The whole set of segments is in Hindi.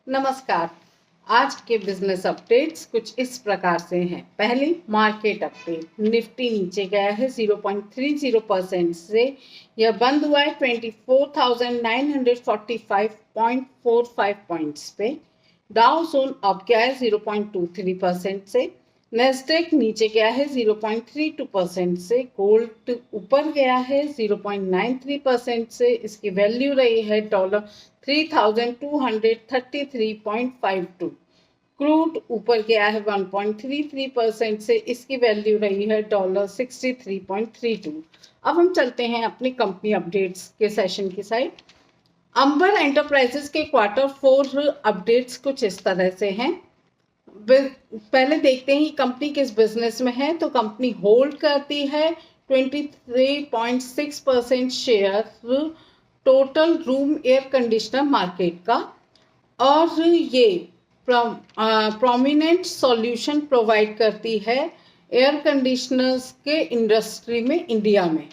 नमस्कार। आज के बिजनेस अपडेट्स कुछ इस प्रकार से हैं। पहली मार्केट अपडेट, निफ्टी नीचे गया है 0.30% से, यह बंद हुआ है 24,945.45 पॉइंट्स पे। डाउ जोन अप गया है 0.23% से। नेस्डेक नीचे गया है 0.32% से। गोल्ड ऊपर गया है 0.93% से, इसकी वैल्यू रही है $3,233.52। क्रूड ऊपर गया है 1.33% से, इसकी वैल्यू रही है $63.32। अब हम चलते हैं अपनी कंपनी अपडेट्स के सेशन की साइड। अंबर एंटरप्राइजेस के Q4 अपडेट्स कुछ इस तरह से हैं। पहले देखते हैं कंपनी किस बिजनेस में है। तो कंपनी होल्ड करती है 23.6% share total room air conditioner market का, और ये प्रोमिनेंट सॉल्यूशन प्रोवाइड करती है एयर कंडीशनर्स के इंडस्ट्री में इंडिया में।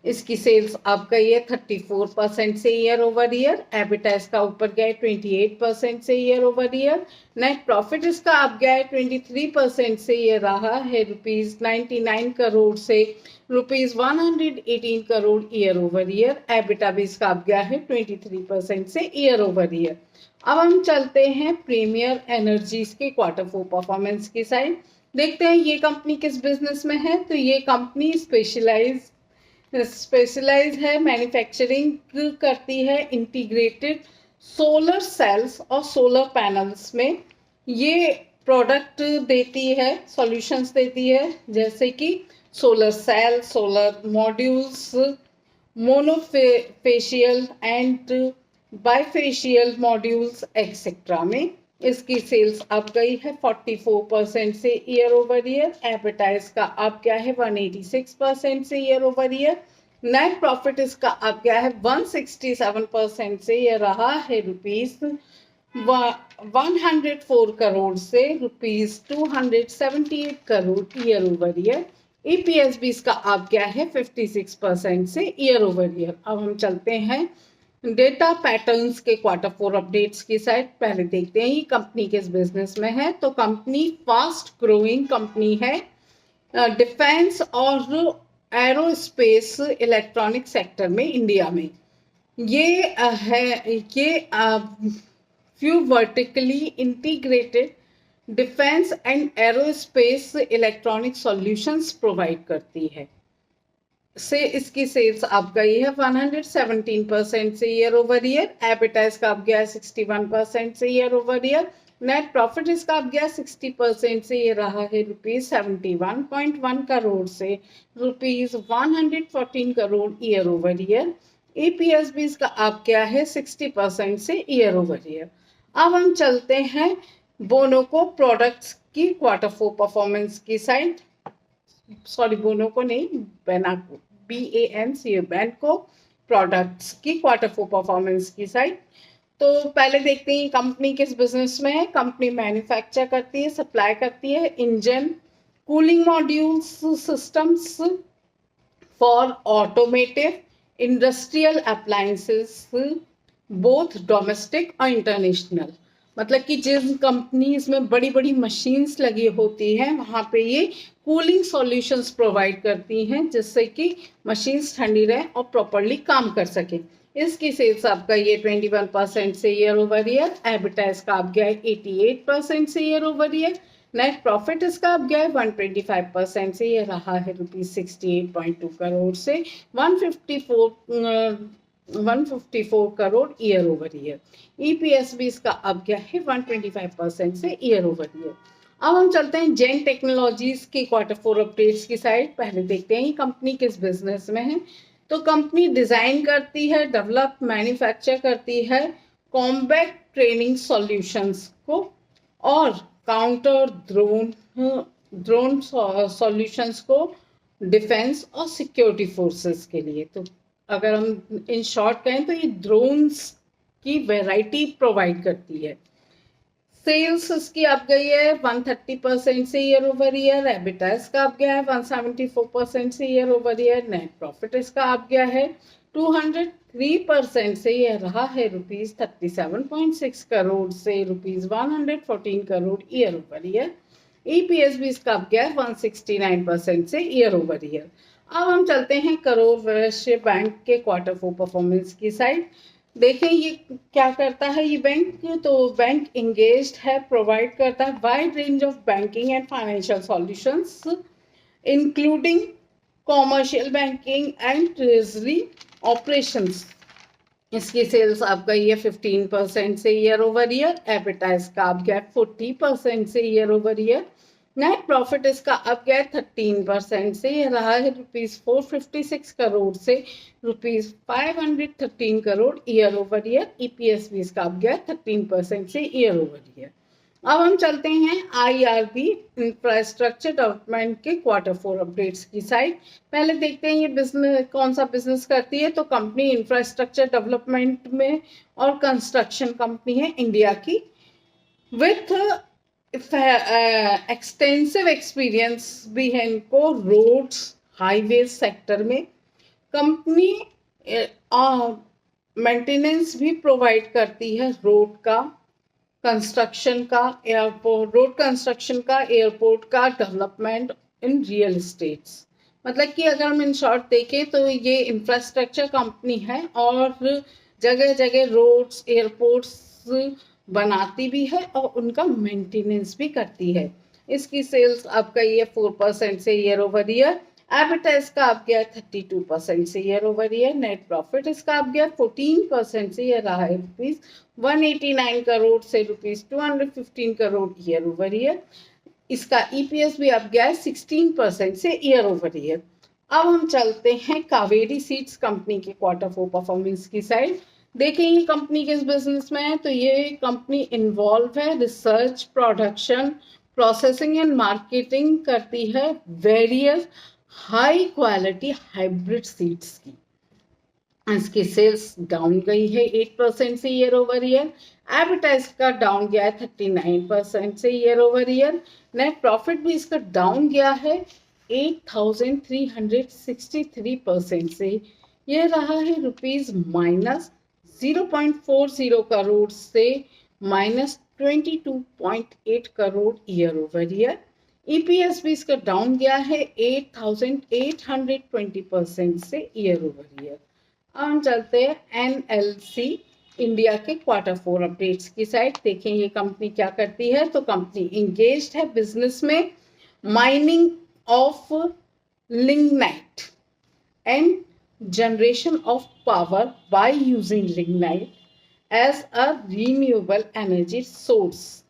इसकी सेल्स अप गई है 34% से ईयर ओवर ईयर। एबिटा इसका ऊपर गया है 28% से year over year. Net profit इसका अप गया है 23% से, ये रहा है ₹99 करोड़ से ₹118 crore year over year. EBITDA भी इसका अप गया है 23% से ईयर ओवर ईयर। अब हम चलते हैं प्रीमियर एनर्जीज के Q4 परफॉर्मेंस की साइड। देखते हैं ये कंपनी किस बिजनेस में है। तो ये कंपनी स्पेशलाइज है, मैन्युफैक्चरिंग करती है इंटीग्रेटेड सोलर सेल्स और सोलर पैनल्स में। ये प्रोडक्ट देती है, सॉल्यूशंस देती है, जैसे कि solar cell, solar modules, monofacial and bifacial modules etcetera में। इसकी सेल्स अप गई है 44% से ईयर ओवर ईयर। एबिटा इसका अप गया है 186% से year over year. Net profit इसका अप गया है 167% से, यह रहा है ₹104 करोड़ से ₹278 crore year over year. EPS भी इसका अप गया है 56% से ईयर ओवर ईयर। अब हम चलते हैं डेटा पैटर्न्स के Q4 अपडेट्स की साइड। पहले देखते हैं ये कंपनी किस बिजनेस में है। तो कंपनी फास्ट ग्रोइंग कंपनी है डिफेंस और एरोस्पेस इलेक्ट्रॉनिक सेक्टर में इंडिया में। ये few vertically integrated defence and aerospace electronic solutions provide करती है। इसकी सेल्स अप गई है 117% से ईयर ओवर ईयर। एबिटा इसका अप गया है 61% से year over year. Net profit इसका अप गया 60% से, ये रहा है ₹71.1 करोड़ से ₹114 crore year over year. EPS भी इसका अप गया है 60% से ईयर ओवर ईयर। अब हम चलते हैं बोनोको प्रोडक्ट्स की Q4 परफॉर्मेंस की साइड। सॉरी, बोनो को नहीं, बेनाको, BANCO प्रोडक्ट्स की Q4 परफॉर्मेंस की साइड। तो पहले देखते हैं कंपनी किस बिजनेस में है। कंपनी मैन्युफैक्चर करती है, सप्लाई करती है engine cooling modules systems for automotive industrial appliances, both domestic और इंटरनेशनल। मतलब कि जिन कंपनीज में बड़ी बड़ी मशीन्स लगी होती हैं, वहाँ पे ये कूलिंग सॉल्यूशंस प्रोवाइड करती हैं, जिससे कि मशीन्स ठंडी रहे और प्रॉपरली काम कर सके। इसकी सेल्स आपका ये 21% से ईयर ओवर ईयर। एबिटा इसका आप गया है 88% से year over year. Net profit इसका आप गया है 125% से, ये रहा है ₹68.2 करोड़ से 154 crore year over year. EPS भी इसका अब गया है 125% से ईयर ओवर ईयर। अब हम चलते हैं जेन टेक्नोलॉजीज के Q4 अपडेट्स की साइड। पहले देखते हैं कंपनी किस बिजनेस में है। तो कंपनी डिजाइन करती है, डेवलप, मैन्युफैक्चर करती है कॉम्बैट ट्रेनिंग सॉल्यूशंस को और काउंटर ड्रोन सॉल्यूशंस को डिफेंस और सिक्योरिटी फोर्सेस के लिए। तो अगर हम इन शॉर्ट कहें तो ये ड्रोन्स की वैरायटी प्रोवाइड करती है। सेल्स इसकी अब गई है 130% से ईयर ओवर ईयर। एबिटा इसका अब गया है 174% से year over year. Net profit इसका अब गया है 203% से यह रहा है रुपीज 37.6 करोड़ से rupees 114 crore year over year. EPS भी इसका अब गया 169% से ईयर ओवर ईयर। अब हम चलते हैं करोड़ वैश्य बैंक के क्वार्टर 4 परफॉर्मेंस की साइड। देखें ये क्या करता है ये बैंक, तो बैंक इंगेज्ड है, प्रोवाइड करता है wide range of banking and financial solutions including commercial banking and treasury operations. इसकी सेल्स आपका ये 15% से ईयर ओवर ईयर। एबिटा इसका आप गया 40% से year over year. Net profit इसका अब गया 13% से, यह रहा है रुपीज 456 करोड़ से rupees 513 crore year over year. EPS भी इसका अब गया 13% से ईयर ओवर ईयर। अब हम चलते हैं आईआरबी इंफ्रास्ट्रक्चर डेवलपमेंट के क्वार्टर 4 अपडेट्स की साइड। पहले देखते हैं ये बिजनेस कौन सा बिजनेस करती है। तो कंपनी इंफ्रास्ट्रक्चर डेवलपमेंट में और कंस्ट्रक्शन कंपनी है इंडिया की, विथ एक्सटेंसिव एक्सपीरियंस भी है इनको रोड्स हाईवे सेक्टर में। कंपनी मेंटेनेंस भी प्रोवाइड करती है रोड का, कंस्ट्रक्शन का, एयरपोर्ट रोड कंस्ट्रक्शन का, एयरपोर्ट का, डेवलपमेंट इन रियल एस्टेट्स। मतलब कि अगर हम इन शॉर्ट देखें तो ये इंफ्रास्ट्रक्चर कंपनी है और जगह जगह रोड्स एयरपोर्ट्स बनाती भी है और उनका मेंटेनेंस भी करती है। इसकी सेल्स आपका ये 4% से ईयर ओवर ईयर। एबिटा इसका आप गया 32% से year over year. Net profit इसका आप गया 14% से, यह रहा है रुपीज 189 करोड़ से rupees 215 crore year over year. इसका ईपीएस भी आप गया 16% से ईयर ओवर ईयर। अब हम चलते हैं कावेरी सीड्स कंपनी के क्वार्टर 4 परफॉर्मेंस की साइड। देखें ये कंपनी किस बिजनेस में है। तो ये कंपनी इन्वॉल्व है research, production, processing and marketing करती है various high quality hybrid seeds की। इसकी सेल्स डाउन गई है 8% से ईयर ओवर ईयर। एबिटा इसका डाउन गया है 39% से year over year. Net profit भी इसका डाउन गया है 8,363% से, यह रहा है रुपीज -0.40 करोड़ से -22.8 crore year over year. EPS भी इसका डाउन गया है 8,820% से ईयर ओवर ईयर। अब हम चलते हैं एनएलसी इंडिया के क्वार्टर 4 अपडेट्स की साइड। देखें ये कंपनी क्या करती है। तो कंपनी इंगेज्ड है बिजनेस में mining of lignite and generation of power by using lignite as a renewable energy source।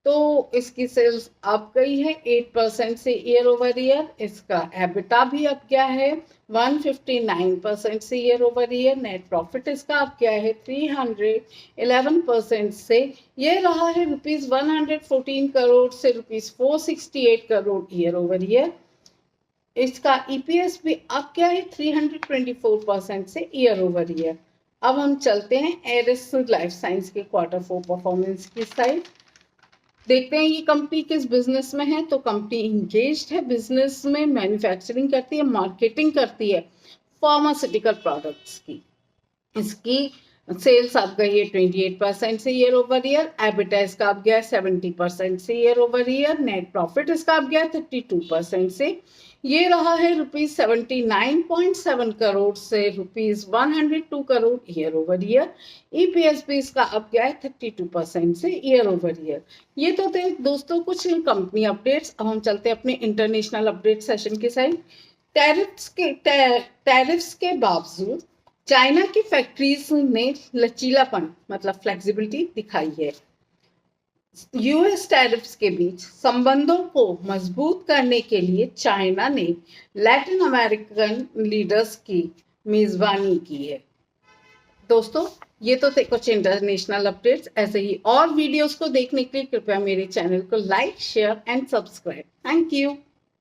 तो इसकी सेल्स अप गई है 8% से ईयर ओवर ईयर। इसका एबिटा भी अप गया है 159% से year over year. Net profit इसका अप गया है 311% से, यह रहा है रुपीज 114 करोड़ से rupees 468 crore year over year. इसका ईपीएस भी अप गया है 324% से ईयर ओवर ईयर। अब हम चलते हैं एरिस लाइफ साइंस के क्वार्टर 4 परफॉर्मेंस की साइड। देखते हैं ये कंपनी किस बिजनेस में है। तो कंपनी इंगेज्ड है बिजनेस में, मैन्युफैक्चरिंग करती है, मार्केटिंग करती है फार्मास्यूटिकल प्रोडक्ट्स की। इसकी सेल्स आप गई है 28% से ईयर ओवर ईयर। एबिटा इसका आप गया 70% से year over year. Net profit इसका आप गया 32% से, ये रहा है रुपीज 79.7 करोड़ से rupees 102 crore year over year. EPS भी इसका अब गया है 32% से ईयर ओवर ईयर। ये तो थे दोस्तों कुछ कंपनी अपडेट्स। अब हम चलते हैं अपने इंटरनेशनल अपडेट सेशन के साइड। टैरिफ्स के बावजूद चाइना की फैक्ट्रीज ने लचीलापन मतलब फ्लेक्सिबिलिटी दिखाई है। यूएस टैरिफ्स के बीच संबंधों को मजबूत करने के लिए चाइना ने लैटिन अमेरिकन लीडर्स की मेजबानी की है। दोस्तों ये तो थे कुछ इंटरनेशनल अपडेट्स। ऐसे ही और वीडियोस को देखने के लिए कृपया मेरे चैनल को like, share and subscribe. Thank you.